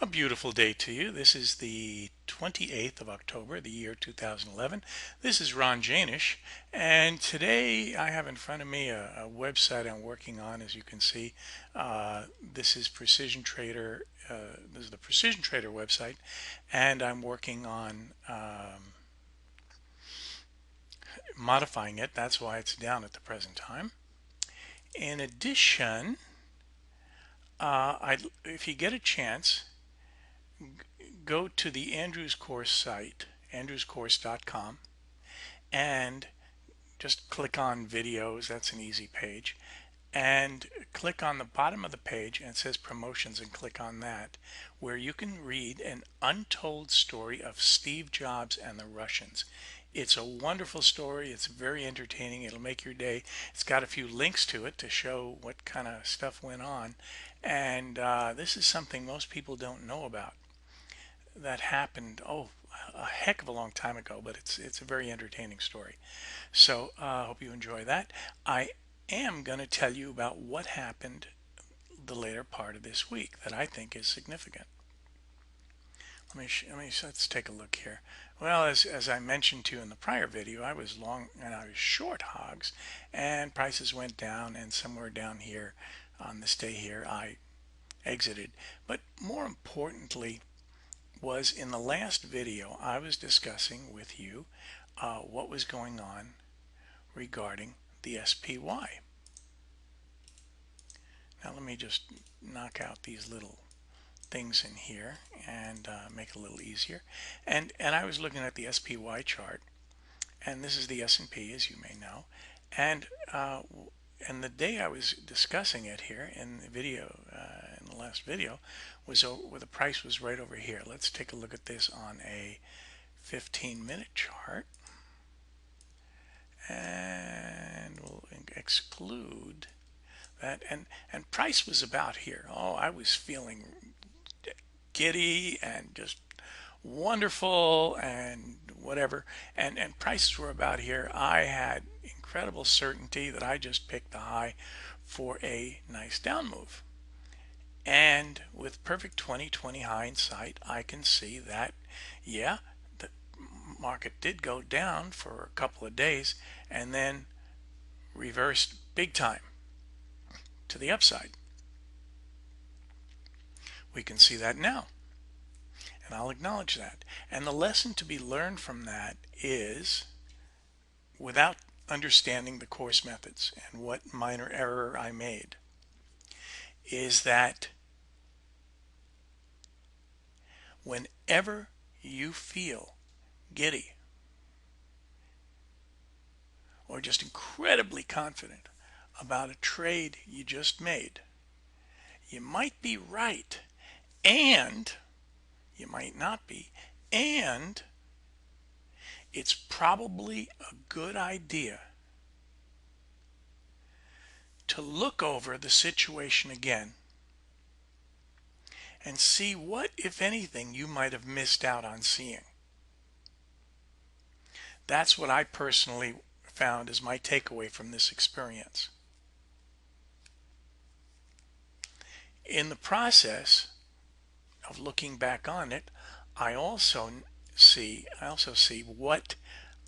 A beautiful day to you. This is the 28th of October, the year 2011. This is Ron Janish, and today I have in front of me a website I'm working on. As you can see, this is Precision Trader. This is the Precision Trader website, and I'm working on modifying it. That's why it's down at the present time. In addition, if you get a chance, go to the Andrews Course site, andrewscourse.com, and just click on videos. That's an easy page. And click on the bottom of the page and it says promotions, and click on that, where you can read an untold story of Steve Jobs and the Russians. It's a wonderful story. It's very entertaining. It'll make your day. It's got a few links to it to show what kind of stuff went on. And this is something most people don't know about that happened, a heck of a long time ago, but it's a very entertaining story. So I hope you enjoy that. I am going to tell you about what happened the later part of this week that I think is significant. Let's take a look here. Well, as I mentioned to you in the prior video, I was long and I was short hogs, and prices went down, and somewhere down here on this day here I exited. But more importantly, was in the last video I was discussing with you what was going on regarding the SPY. Now let me just knock out these little things in here and make it a little easier. And I was looking at the SPY chart, and this is the S&P, as you may know. And the day I was discussing it here in the video, in the last video, was where the price was right over here. Let's take a look at this on a 15-minute chart, and we'll exclude that. And price was about here. Oh, I was feeling giddy and just wonderful and whatever, and prices were about here. I had incredible certainty that I just picked the high for a nice down move, and with perfect 2020 hindsight, I can see that, yeah, the market did go down for a couple of days and then reversed big time to the upside. We can see that now, and I'll acknowledge that. And the lesson to be learned from that is, without understanding the course methods and what minor error I made, is that whenever you feel giddy or just incredibly confident about a trade you just made, you might be right, and you might not be, and it's probably a good idea to look over the situation again and see what, if anything, you might have missed out on seeing. That's what I personally found as my takeaway from this experience. In the process of looking back on it, I also see what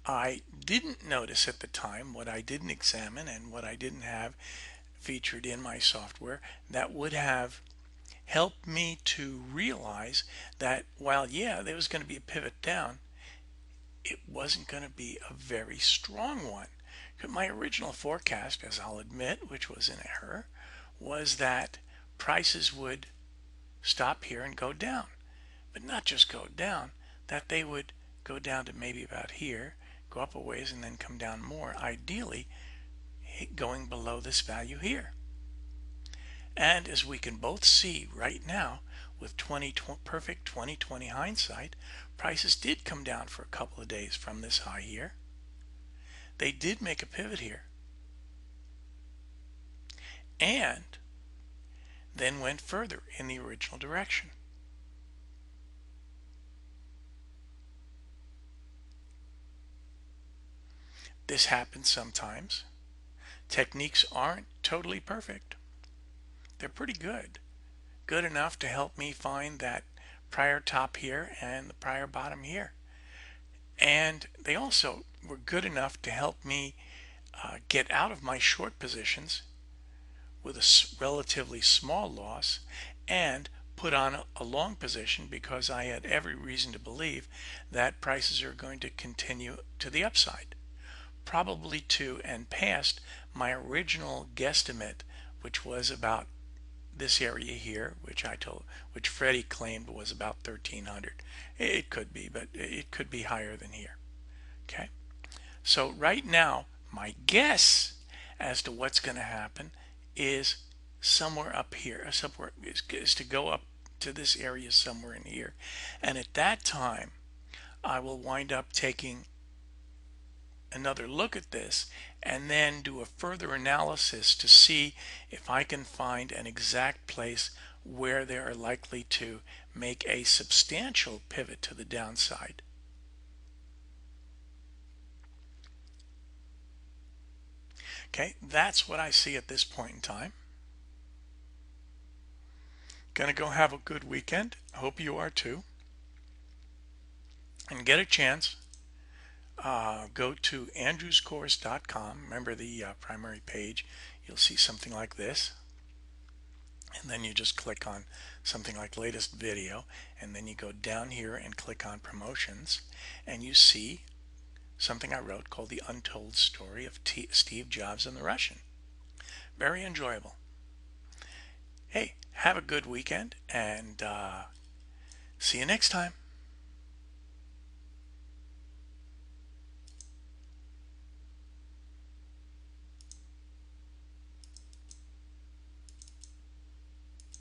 I didn't notice at the time, what I didn't examine, and what I didn't have featured in my software that would have helped me to realize that while, yeah, there was going to be a pivot down, it wasn't going to be a very strong one. My original forecast, as I'll admit, which was an error, was that prices would stop here and go down. But not just go down, that they would go down to maybe about here, go up a ways, and then come down more, ideally going below this value here. And as we can both see right now, with perfect 2020 hindsight, prices did come down for a couple of days from this high here. They did make a pivot here, and then went further in the original direction. This happens sometimes. Techniques aren't totally perfect. They're pretty good. Good enough to help me find that prior top here and the prior bottom here. And they also were good enough to help me get out of my short positions with a relatively small loss and put on a long position because I had every reason to believe that prices are going to continue to the upside, probably to and past my original guesstimate, which was about this area here, which Freddie claimed was about 1300. It could be, but it could be higher than here. Okay, so right now my guess as to what's going to happen is somewhere up here, somewhere is to go up to this area somewhere in here, and at that time I will wind up taking another look at this and then do a further analysis to see if I can find an exact place where they are likely to make a substantial pivot to the downside. Okay, that's what I see at this point in time. Gonna go have a good weekend. Hope you are too. And get a chance, go to andrewscourse.com. Remember the primary page. You'll see something like this. And then you just click on something like latest video. And then you go down here and click on promotions. And you see something I wrote called The Untold Story of Steve Jobs and the Russian. Very enjoyable. Hey, have a good weekend and see you next time.